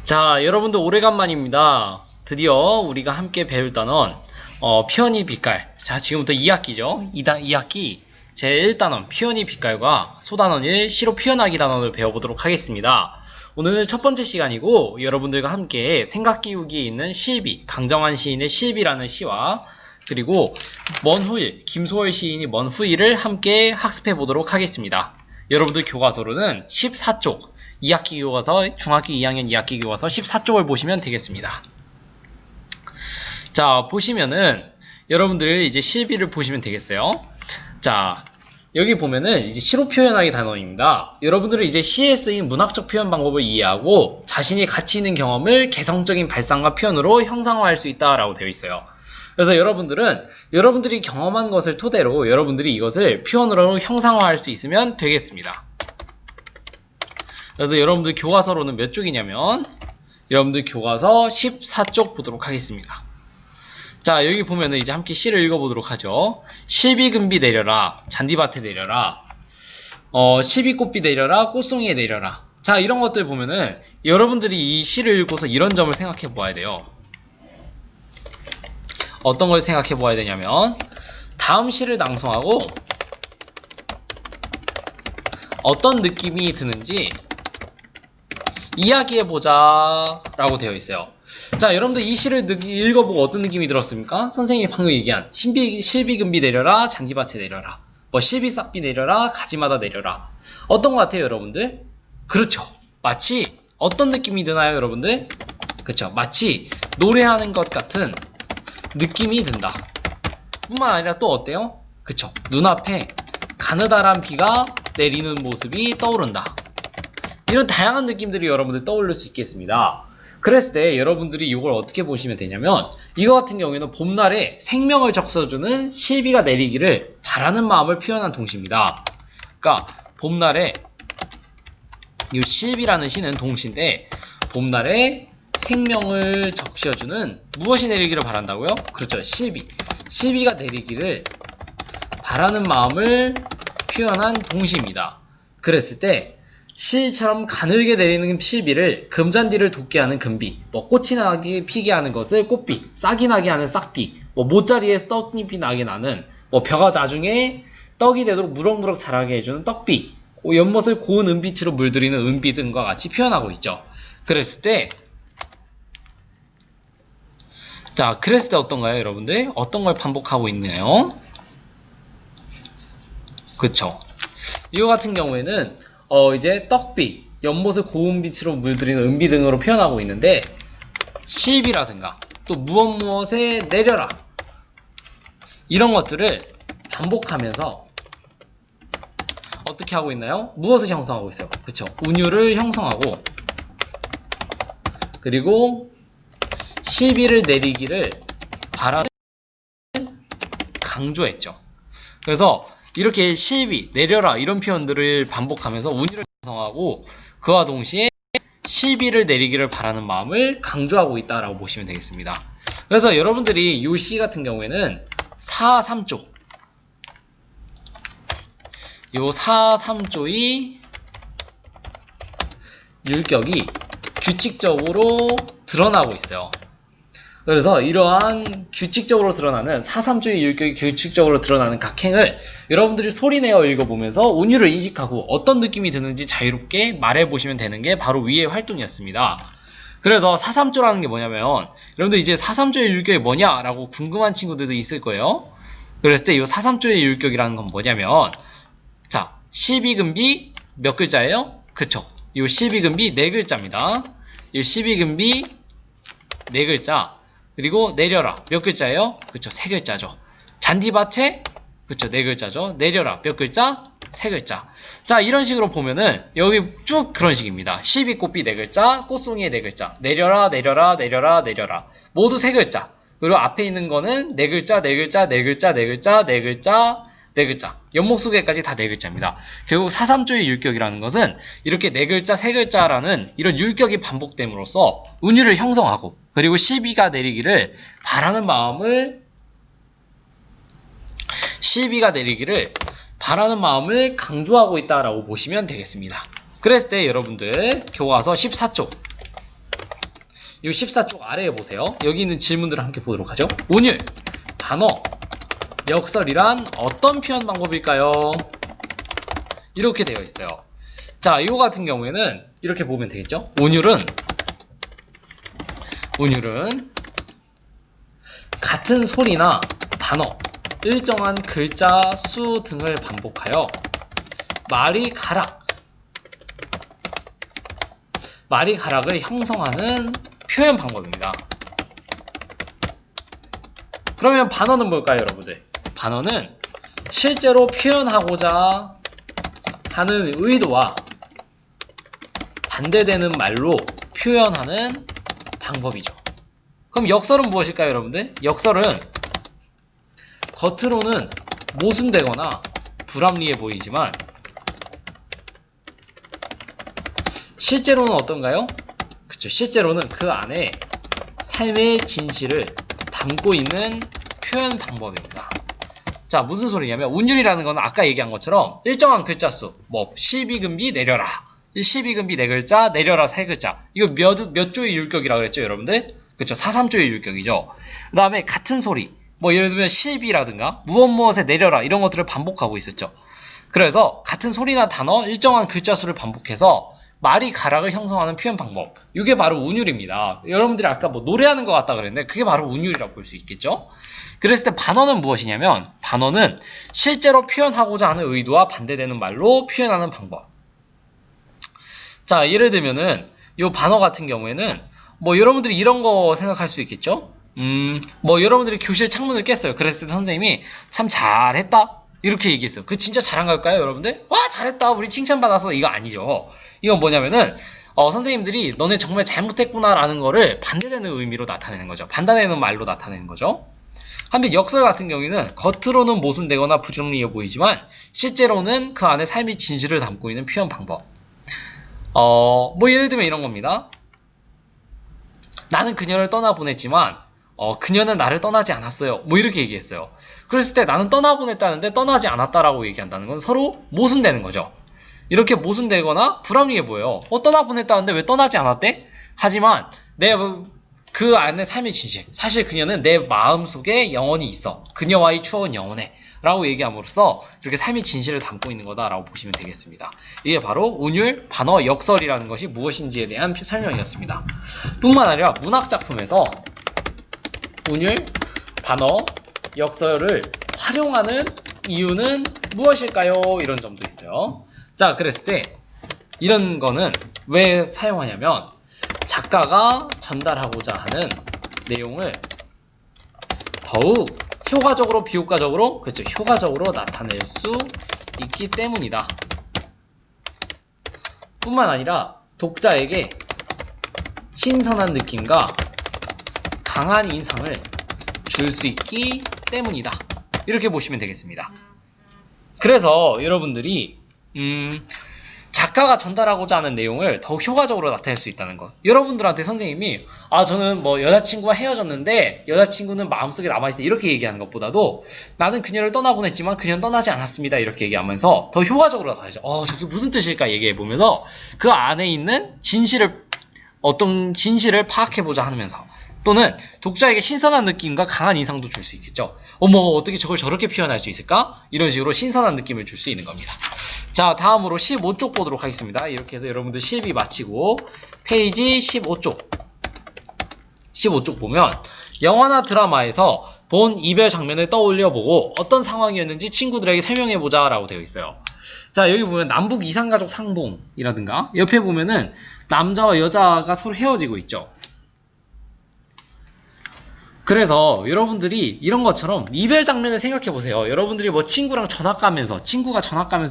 자, 여러분들 오래간만입니다. 드디어 우리가 함께 배울 단원 피어니 빛깔. 자, 지금부터 2학기죠. 2학기 제1단원 피어니 빛깔과 소단원 1 시로 피어나기 단원을 배워보도록 하겠습니다. 오늘 첫 번째 시간이고 여러분들과 함께 생각 기우기에 있는 시비, 강정환 시인의 시비라는 시와 그리고 먼 후일, 김소월 시인이 먼 후일을 함께 학습해 보도록 하겠습니다. 여러분들 교과서로는 14쪽 2학기 교과서, 중학교 2학년 2학기 교과서 14쪽을 보시면 되겠습니다. 자, 보시면은 여러분들 이제 시비를 보시면 되겠어요. 자, 여기 보면은 이제 시로 표현하기 단원입니다. 여러분들은 이제 시에 쓰인 문학적 표현 방법을 이해하고 자신이 가치 있는 경험을 개성적인 발상과 표현으로 형상화할 수 있다라고 되어 있어요. 그래서 여러분들은 여러분들이 경험한 것을 토대로 여러분들이 이것을 표현으로 형상화할 수 있으면 되겠습니다. 그래서 여러분들 교과서로는 몇 쪽이냐면 여러분들 교과서 14쪽 보도록 하겠습니다. 자, 여기 보면은 이제 함께 시를 읽어보도록 하죠. 실비금비 내려라, 잔디밭에 내려라, 시비꽃비 내려라, 꽃송이에 내려라. 자, 이런 것들 보면은 여러분들이 이 시를 읽고서 이런 점을 생각해 보아야 돼요. 어떤 걸 생각해 보아야 되냐면 다음 시를 낭송하고 어떤 느낌이 드는지 이야기해보자 라고 되어 있어요. 자, 여러분들 이 시를 읽어보고 어떤 느낌이 들었습니까? 선생님이 방금 얘기한 실비금비 내려라, 잔디밭에 내려라, 실비싹비 내려라, 가지마다 내려라. 어떤 것 같아요, 여러분들? 그렇죠. 마치 어떤 느낌이 드나요, 여러분들? 그렇죠. 마치 노래하는 것 같은 느낌이 든다. 뿐만 아니라 또 어때요? 그쵸. 눈앞에 가느다란 비가 내리는 모습이 떠오른다. 이런 다양한 느낌들이 여러분들 떠올릴 수 있겠습니다. 그랬을 때 여러분들이 이걸 어떻게 보시면 되냐면 이거 같은 경우에는 봄날에 생명을 적셔주는 실비가 내리기를 바라는 마음을 표현한 동시입니다. 그러니까 봄날에 이 실비라는 시는 동시인데 봄날에 생명을 적셔주는 무엇이 내리기를 바란다고요? 그렇죠. 실비가 내리기를 바라는 마음을 표현한 동시입니다. 그랬을 때 실처럼 가늘게 내리는 실비를 금잔디를 돋게 하는 금비, 꽃이 나게 피게 하는 것을 꽃비, 싹이 나게 하는 싹비, 모짜리에 떡잎이 나게 나는 벼가 나중에 떡이 되도록 무럭무럭 자라게 해주는 떡비, 연못을 고운 은빛으로 물들이는 은비 등과 같이 표현하고 있죠. 그랬을 때 어떤가요, 여러분들? 어떤 걸 반복하고 있나요? 그쵸. 이거 같은 경우에는 이제 떡비, 연못을 고운 빛으로 물들이는 은비 등으로 표현하고 있는데 시비라든가 또 무엇에 내려라 이런 것들을 반복하면서 어떻게 하고 있나요? 무엇을 형성하고 있어요? 그쵸. 운율을 형성하고 그리고 시비를 내리기를 바라는 강조했죠. 그래서 이렇게 시비, 내려라 이런 표현들을 반복하면서 운율을 형성하고 그와 동시에 시비를 내리기를 바라는 마음을 강조하고 있다라고 보시면 되겠습니다. 그래서 여러분들이 이 시 같은 경우에는 4-3조 이 4-3조의 율격이 규칙적으로 드러나고 있어요. 그래서 이러한 규칙적으로 드러나는 4-3조의 율격이 규칙적으로 드러나는 각행을 여러분들이 소리내어 읽어보면서 운율을 인식하고 어떤 느낌이 드는지 자유롭게 말해보시면 되는 게 바로 위의 활동이었습니다. 그래서 4-3조라는 게 뭐냐면 여러분들 이제 4-3조의 율격이 뭐냐라고 궁금한 친구들도 있을 거예요. 그랬을 때 이 4-3조의 율격이라는 건 뭐냐면 자, 시비금비 몇 글자예요? 그쵸. 이 시비금비 4글자입니다. 이 시비금비 4글자 그리고 내려라 몇 글자예요? 그쵸. 3글자죠. 잔디밭에 그쵸. 4글자죠. 내려라 몇 글자? 3글자. 자, 이런 식으로 보면은 여기 쭉 그런 식입니다. 시비꽃비 4글자, 꽃송이에 4글자, 내려라 내려라 내려라 내려라 모두 3글자. 그리고 앞에 있는 거는 4글자 4글자 4글자 4글자 4글자 4글자 연목 소개까지 다 4글자입니다. 결국 4-3조의 율격이라는 것은 이렇게 4글자 3글자라는 이런 율격이 반복됨으로써 운율을 형성하고 그리고 시비가 내리기를 바라는 마음을 강조하고 있다라고 보시면 되겠습니다. 그랬을 때 여러분들 교과서 14쪽 이 14쪽 아래에 보세요. 여기 있는 질문들을 함께 보도록 하죠. 운율, 반어, 역설이란 어떤 표현 방법일까요? 이렇게 되어 있어요. 자, 이거 같은 경우에는 이렇게 보면 되겠죠? 운율은 같은 소리나 단어, 일정한 글자, 수 등을 반복하여 말이 가락을 형성하는 표현 방법입니다. 그러면 반어는 뭘까요, 여러분들? 반어는 실제로 표현하고자 하는 의도와 반대되는 말로 표현하는 방법이죠. 그럼 역설은 무엇일까요, 여러분들? 역설은 겉으로는 모순되거나 불합리해 보이지만 실제로는 어떤가요? 그쵸, 실제로는 그 안에 삶의 진실을 담고 있는 표현 방법입니다. 자, 무슨 소리냐면 운율이라는 건 아까 얘기한 것처럼 일정한 글자 수, 뭐 12금비 내려라, 12금비 4글자, 내려라 3글자. 이거 몇 조의 율격이라고 그랬죠, 여러분들? 그쵸, 4-3조의 율격이죠. 그 다음에 같은 소리, 뭐 예를 들면 실비라든가 무엇에 내려라 이런 것들을 반복하고 있었죠. 그래서 같은 소리나 단어, 일정한 글자 수를 반복해서 말이 가락을 형성하는 표현 방법. 이게 바로 운율입니다. 여러분들이 아까 뭐 노래하는 것 같다 그랬는데 그게 바로 운율이라고 볼 수 있겠죠. 그랬을 때 반어는 무엇이냐면 반어는 실제로 표현하고자 하는 의도와 반대되는 말로 표현하는 방법. 자, 예를 들면은 이 반어 같은 경우에는 뭐 여러분들이 이런 거 생각할 수 있겠죠. 뭐 여러분들이 교실 창문을 깼어요. 그랬을 때 선생님이 참 잘했다 이렇게 얘기했어요. 그 진짜 잘한 걸까요, 여러분들? 와, 잘했다, 우리 칭찬받아서. 이거 아니죠. 이건 뭐냐면은 선생님들이 너네 정말 잘못했구나라는 거를 반대되는 의미로 나타내는 거죠. 반대되는 말로 나타내는 거죠. 한편 역설 같은 경우에는 겉으로는 모순되거나 부정리해 보이지만 실제로는 그 안에 삶의 진실을 담고 있는 표현 방법. 뭐 예를 들면 이런 겁니다. 나는 그녀를 떠나보냈지만 그녀는 나를 떠나지 않았어요. 뭐 이렇게 얘기했어요. 그랬을 때 나는 떠나보냈다는데 떠나지 않았다라고 얘기한다는 건 서로 모순되는 거죠. 이렇게 모순되거나 불합리해 보여요. 떠나보냈다는데 왜 떠나지 않았대? 하지만 그 안에 삶의 진실, 사실 그녀는 내 마음속에 영원히 있어. 그녀와의 추억은 영원해 라고 얘기함으로써 이렇게 삶의 진실을 담고 있는 거다라고 보시면 되겠습니다. 이게 바로 운율, 반어, 역설이라는 것이 무엇인지에 대한 설명이었습니다. 뿐만 아니라 문학작품에서 운율, 반어, 역설을 활용하는 이유는 무엇일까요? 이런 점도 있어요. 자, 그랬을 때 이런 거는 왜 사용하냐면 작가가 전달하고자 하는 내용을 더욱 효과적으로, 비효과적으로, 그렇죠, 효과적으로 나타낼 수 있기 때문이다. 뿐만 아니라 독자에게 신선한 느낌과 강한 인상을 줄 수 있기 때문이다. 이렇게 보시면 되겠습니다. 그래서 여러분들이 작가가 전달하고자 하는 내용을 더욱 효과적으로 나타낼 수 있다는 것. 여러분들한테 선생님이 저는 뭐 여자친구와 헤어졌는데 여자친구는 마음속에 남아있어요 이렇게 얘기하는 것보다도 나는 그녀를 떠나보냈지만 그녀는 떠나지 않았습니다 이렇게 얘기하면서 더 효과적으로 나타내죠. 저게 무슨 뜻일까 얘기해보면서 그 안에 있는 어떤 진실을 파악해보자 하면서, 또는 독자에게 신선한 느낌과 강한 인상도 줄 수 있겠죠. 어떻게 저걸 저렇게 표현할 수 있을까? 이런 식으로 신선한 느낌을 줄 수 있는 겁니다. 자, 다음으로 15쪽 보도록 하겠습니다. 이렇게 해서 여러분들 실비 마치고 페이지 15쪽 보면 영화나 드라마에서 본 이별 장면을 떠올려보고 어떤 상황이었는지 친구들에게 설명해보자 라고 되어 있어요. 자, 여기 보면 남북 이상가족 상봉이라든가 옆에 보면은 남자와 여자가 서로 헤어지고 있죠. 그래서 여러분들이 이런 것처럼 이별 장면을 생각해보세요. 여러분들이 뭐 친구가 전학 가면서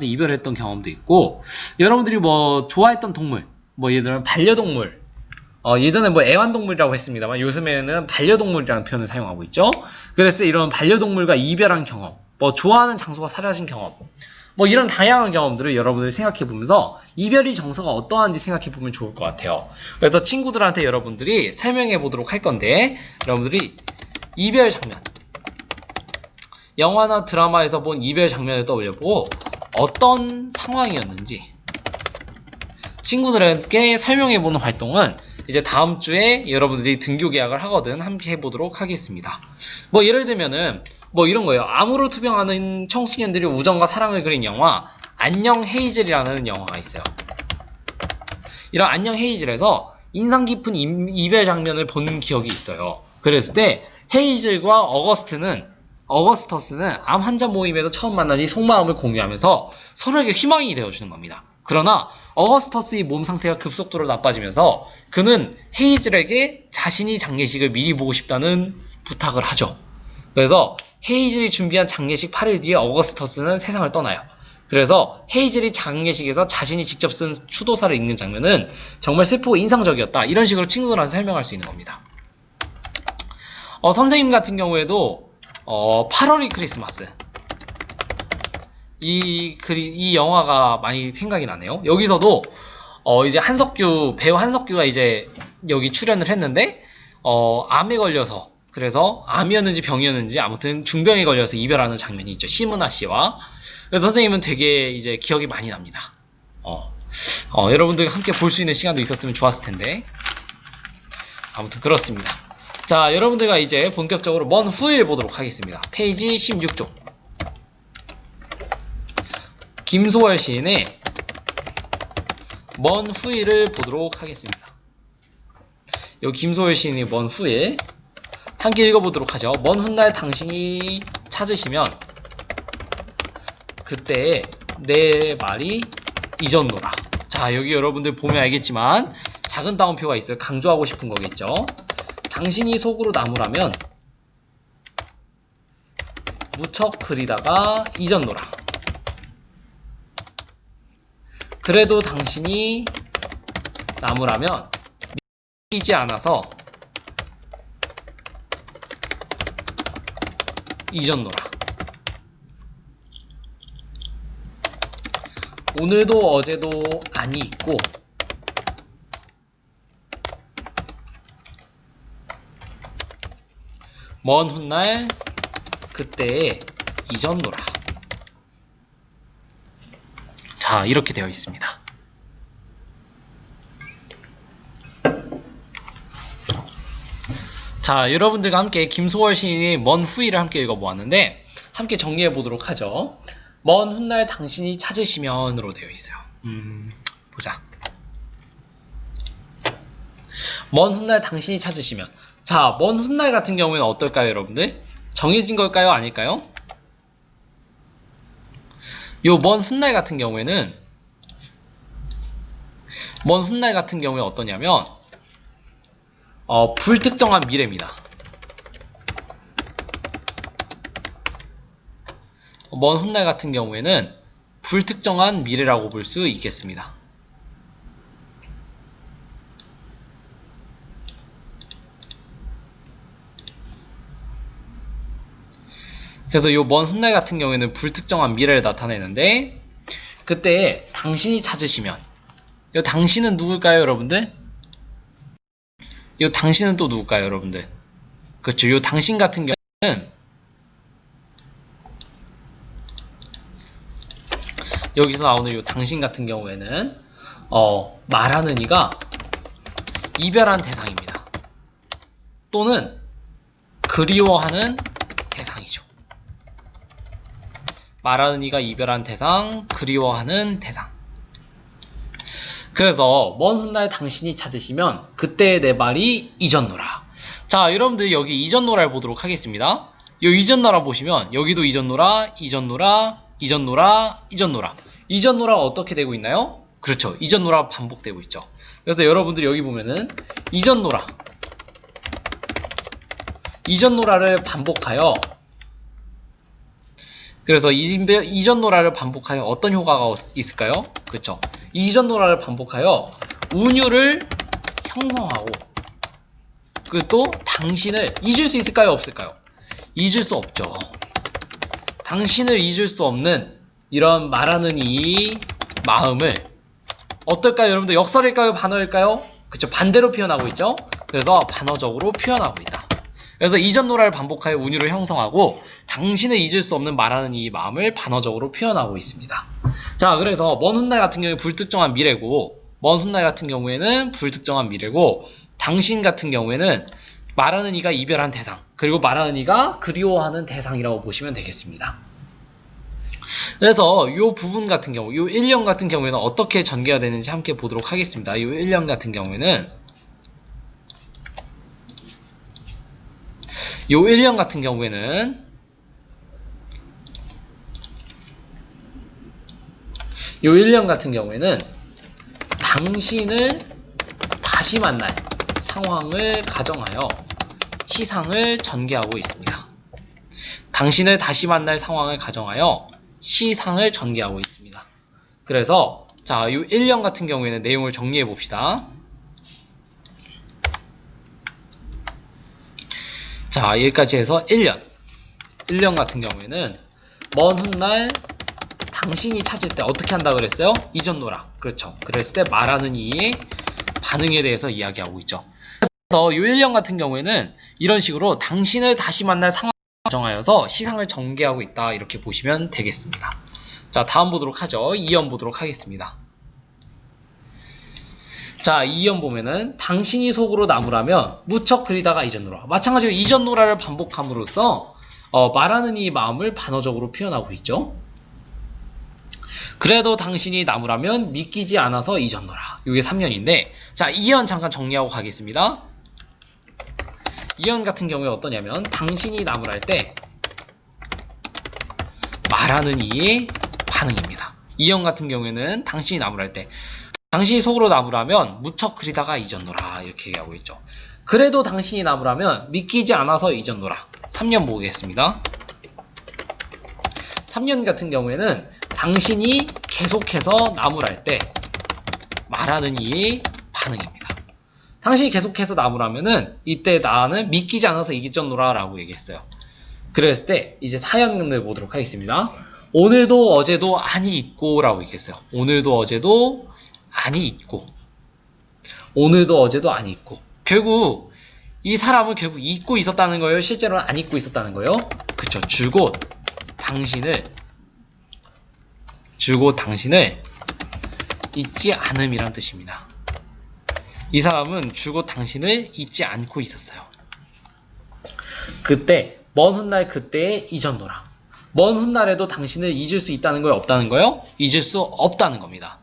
이별했던 경험도 있고, 여러분들이 뭐 좋아했던 동물, 뭐 예를 들면 반려동물, 예전에 뭐 애완동물이라고 했습니다만 요즘에는 반려동물이라는 표현을 사용하고 있죠. 그래서 이런 반려동물과 이별한 경험, 뭐 좋아하는 장소가 사라진 경험, 뭐 이런 다양한 경험들을 여러분들이 생각해보면서 이별의 정서가 어떠한지 생각해보면 좋을 것 같아요. 그래서 친구들한테 여러분들이 설명해보도록 할 건데, 여러분들이 이별 장면, 영화나 드라마에서 본 이별 장면을 떠올려보고 어떤 상황이었는지 친구들에게 설명해보는 활동은 이제 다음 주에 여러분들이 등교 계약을 하거든 함께 해보도록 하겠습니다. 뭐 예를 들면은 뭐 이런 거예요. 암으로 투병하는 청소년들이 우정과 사랑을 그린 영화 안녕 헤이즐이라는 영화가 있어요. 이런 안녕 헤이즐에서 인상 깊은 이별 장면을 본 기억이 있어요. 그랬을 때 헤이즐과 어거스터스는 암 환자 모임에서 처음 만나니 속마음을 공유하면서 서로에게 희망이 되어주는 겁니다. 그러나 어거스터스의 몸 상태가 급속도로 나빠지면서 그는 헤이즐에게 자신이 장례식을 미리 보고 싶다는 부탁을 하죠. 그래서 헤이즐이 준비한 장례식 8일 뒤에 어거스터스는 세상을 떠나요. 그래서 헤이즐이 장례식에서 자신이 직접 쓴 추도사를 읽는 장면은 정말 슬프고 인상적이었다. 이런 식으로 친구들한테 설명할 수 있는 겁니다. 선생님 같은 경우에도 8월이 크리스마스 이 영화가 많이 생각이 나네요. 여기서도 이제 배우 한석규가 이제 여기 출연을 했는데 암에 걸려서 그래서 암이었는지 병이었는지 아무튼 중병에 걸려서 이별하는 장면이 있죠. 시문아 씨와. 그래서 선생님은 되게 이제 기억이 많이 납니다. 여러분들과 함께 볼 수 있는 시간도 있었으면 좋았을 텐데 아무튼 그렇습니다. 자, 여러분들과 이제 본격적으로 먼 후일 보도록 하겠습니다. 페이지 16쪽. 김소월 시인의 먼 후일을 보도록 하겠습니다. 여기 김소월 시인의 먼 후일 함께 읽어보도록 하죠. 먼 훗날 당신이 찾으시면 그때 내 말이 잊었노라. 자, 여기 여러분들 보면 알겠지만 작은 따옴표가 있어요. 강조하고 싶은 거겠죠. 당신이 속으로 나무라면 무척 그리다가 잊었노라. 그래도 당신이 나무라면 믿지 않아서 잊었노라. 오늘도 어제도 아니 있고 먼 훗날 그때에 잊었노라. 자, 이렇게 되어 있습니다. 자, 여러분들과 함께 김소월 시인의 먼 후일을 함께 읽어보았는데 함께 정리해 보도록 하죠. 먼 훗날 당신이 찾으시면으로 되어 있어요. 보자. 먼 훗날 당신이 찾으시면. 자, 먼 훗날 같은 경우에는 어떨까요, 여러분들? 정해진 걸까요, 아닐까요? 요 먼 훗날 같은 경우에는 어떠냐면 불특정한 미래입니다. 먼 훗날 같은 경우에는 불특정한 미래라고 볼 수 있겠습니다. 그래서 요 먼 훗날 같은 경우에는 불특정한 미래를 나타내는데 그때 당신이 찾으시면 요 당신은 누굴까요, 여러분들? 요 당신은 또 누굴까요, 여러분들? 그렇죠. 요 당신 같은 경우는 여기서 나오는 요 당신 같은 경우에는 말하는 이가 이별한 대상입니다. 또는 그리워하는 대상이죠. 말하는 이가 이별한 대상, 그리워하는 대상. 그래서 먼 훗날 당신이 찾으시면 그때 내 말이 잊었노라. 자, 여러분들 여기 잊었노라를 보도록 하겠습니다. 요 잊었노라 보시면 여기도 잊었노라, 잊었노라, 잊었노라, 잊었노라. 잊었노라가 어떻게 되고 있나요? 그렇죠. 잊었노라 반복되고 있죠. 그래서 여러분들 여기 보면은 잊었노라를 반복하여 그래서 잊었노라를 반복하여 어떤 효과가 있을까요? 그렇죠. 잊었노라를 반복하여 운율을 형성하고 또 당신을 잊을 수 있을까요? 없을까요? 잊을 수 없죠. 당신을 잊을 수 없는 이런 말하는 이 마음을 어떨까요? 여러분들 역설일까요? 반어일까요? 그렇죠. 반대로 표현하고 있죠. 그래서 반어적으로 표현하고 있다. 그래서 잊었노라를 반복하여 운율을 형성하고 당신을 잊을 수 없는 말하는 이 마음을 반어적으로 표현하고 있습니다. 자, 그래서 먼 훗날 같은 경우에 불특정한 미래고 먼 훗날 같은 경우에는 불특정한 미래고, 당신 같은 경우에는 말하는 이가 이별한 대상, 그리고 말하는 이가 그리워하는 대상이라고 보시면 되겠습니다. 그래서 이 부분 같은 경우, 이 1년 같은 경우에는 어떻게 전개가 되는지 함께 보도록 하겠습니다. 이 1년 같은 경우에는, 이 1년 같은 경우에는, 이 1년 같은 경우에는 당신을 다시 만날 상황을 가정하여 시상을 전개하고 있습니다. 당신을 다시 만날 상황을 가정하여 시상을 전개하고 있습니다. 그래서 자, 이 1년 같은 경우에는 내용을 정리해 봅시다. 자, 여기까지 해서 1년 같은 경우에는 먼 훗날 당신이 찾을 때 어떻게 한다 그랬어요? 이전노라. 그렇죠. 그랬을 때 말하는 이의 반응에 대해서 이야기하고 있죠. 그래서 이 1년 같은 경우에는 이런 식으로 당신을 다시 만날 상황을 가정하여서 시상을 전개하고 있다, 이렇게 보시면 되겠습니다. 자, 다음 보도록 하죠. 2연 보도록 하겠습니다. 자, 2연 보면은 당신이 속으로 나무라면 무척 그리다가 이전노라. 마찬가지로 이전노라를 반복함으로써 말하는 이 마음을 반어적으로 표현하고 있죠. 그래도 당신이 나무라면 믿기지 않아서 이전노라. 이게 3년인데, 자, 2연 잠깐 정리하고 가겠습니다. 2연 같은 경우에 어떠냐면 당신이 나무랄 때 말하는 이의 반응입니다. 2연 같은 경우에는 당신이 나무랄 때 당신이 속으로 나무라면 무척 그리다가 이전노라, 이렇게 얘기하고 있죠. 그래도 당신이 나무라면 믿기지 않아서 이전노라. 3년 보겠습니다. 3년 같은 경우에는 당신이 계속해서 나무랄 때 말하는 이의 반응입니다. 당신이 계속해서 나무라면은 이때 나는 믿기지 않아서 이전노라 라고 얘기했어요. 그랬을 때 이제 사연을 보도록 하겠습니다. 오늘도 어제도 아니 있고 라고 얘기했어요. 오늘도 어제도 아니 있고, 오늘도 어제도 아니 있고. 결국 이 사람은 결국 잊고 있었다는 거예요? 실제로는 안 잊고 있었다는 거예요? 그쵸. 줄곧 당신을 잊지 않음이란 뜻입니다. 이 사람은 줄곧 당신을 잊지 않고 있었어요. 그때 먼 훗날 그때에 잊었노라. 먼 훗날에도 당신을 잊을 수 있다는 거예요? 없다는 거예요? 잊을 수 없다는 겁니다.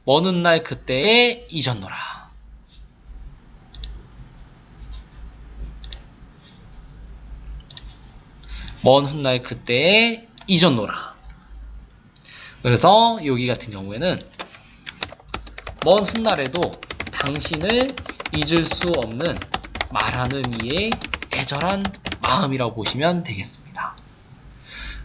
먼 훗날 그때에 잊었노라. 먼 훗날 그때에 잊었노라. 그래서 여기 같은 경우에는 먼 훗날에도 당신을 잊을 수 없는 말하는 이의 애절한 마음이라고 보시면 되겠습니다.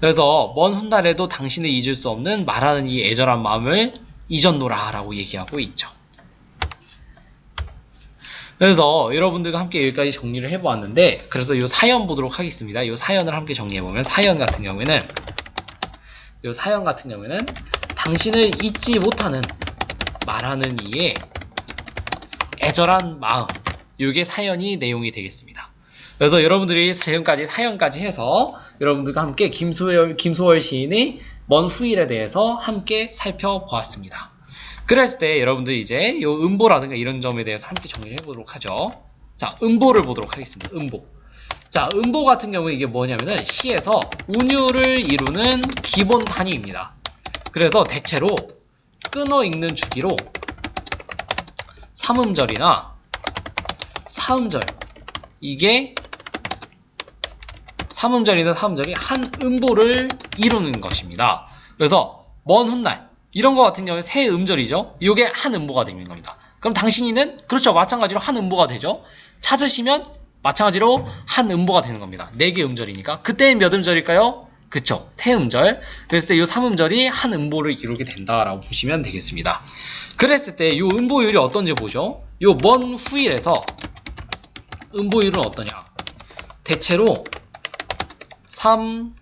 그래서 먼 훗날에도 당신을 잊을 수 없는 말하는 이의 애절한 마음을 잊었노라 라고 얘기하고 있죠. 그래서 여러분들과 함께 여기까지 정리를 해보았는데, 그래서 이 사연 보도록 하겠습니다. 이 사연을 함께 정리해보면, 사연 같은 경우에는 당신을 잊지 못하는 말하는 이의 애절한 마음, 이게 사연이 내용이 되겠습니다. 그래서 여러분들이 지금까지 사연까지 해서 여러분들과 함께 김소월 시인의 먼 후일에 대해서 함께 살펴보았습니다. 그랬을 때 여러분들이 이제 이 음보라든가 이런 점에 대해서 함께 정리를 해보도록 하죠. 자, 음보를 보도록 하겠습니다. 음보. 자, 음보 같은 경우에 이게 뭐냐면은 시에서 운율을 이루는 기본 단위입니다. 그래서 대체로 끊어 읽는 주기로 삼음절이나 사음절, 이게 삼음절이나 사음절이 한 음보를 이루는 것입니다. 그래서 먼 훗날 이런 거 같은 경우에 세 음절이죠. 이게 한 음보가 되는 겁니다. 그럼 당신이는 그렇죠. 마찬가지로 한 음보가 되죠. 찾으시면 마찬가지로 한 음보가 되는 겁니다. 4개 음절이니까. 그때는 몇 음절일까요? 그쵸. 세 음절. 그랬을 때 이 3음절이 한 음보를 이루게 된다라고 보시면 되겠습니다. 그랬을 때 이 음보율이 어떤지 보죠. 이 먼 후일에서 음보율은 어떠냐. 대체로 3,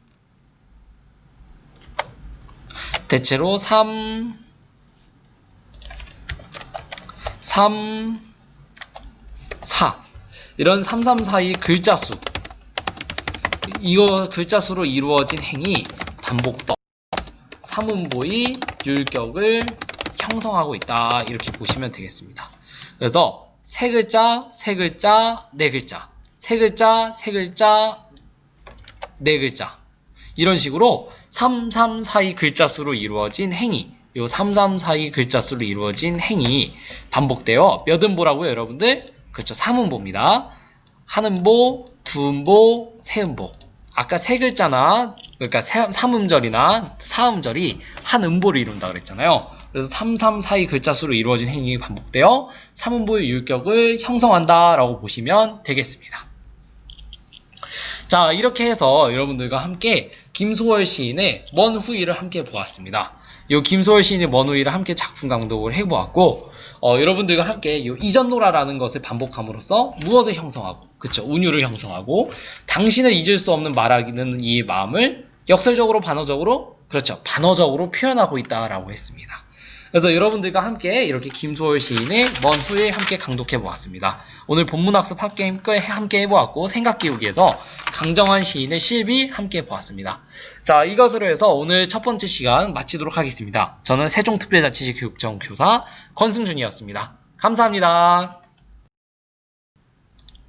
4 이런 3, 3, 4의 글자수, 이거 글자수로 이루어진 행이 반복더 3음보의 율격을 형성하고 있다. 이렇게 보시면 되겠습니다. 그래서 세 글자, 세 글자, 네 글자, 세 글자, 세 글자, 네 글자 이런 식으로 3, 3, 4의 글자 수로 이루어진 행위 요 3, 3, 4의 글자 수로 이루어진 행위 반복되어 몇 음보라고요 여러분들? 그렇죠. 3음보입니다. 한 음보, 두 음보, 세 음보 아까 세 글자나 그러니까 3음절이나 4음절이 한 음보를 이룬다 그랬잖아요. 그래서 3, 3, 4의 글자 수로 이루어진 행위가 반복되어 3음보의 율격을 형성한다 라고 보시면 되겠습니다. 자, 이렇게 해서 여러분들과 함께 김소월 시인의 먼 후일을 함께 보았습니다. 이 김소월 시인의 먼 후일을 함께 작품 강독을 해보았고 여러분들과 함께 이 이전노라라는 것을 반복함으로써 무엇을 형성하고 그쵸 운율을 형성하고 당신을 잊을 수 없는 말하기는 이 마음을 역설적으로 반어적으로 그렇죠 반어적으로 표현하고 있다라고 했습니다. 그래서 여러분들과 함께 이렇게 김소월 시인의 먼 후일 함께 강독해 보았습니다. 오늘 본문학습 함께 해보았고 생각 기우기에서 강정환 시인의 실비 함께 보았습니다. 자, 이것으로 해서 오늘 첫 번째 시간 마치도록 하겠습니다. 저는 세종특별자치시 교육청 교사 권승준이었습니다. 감사합니다.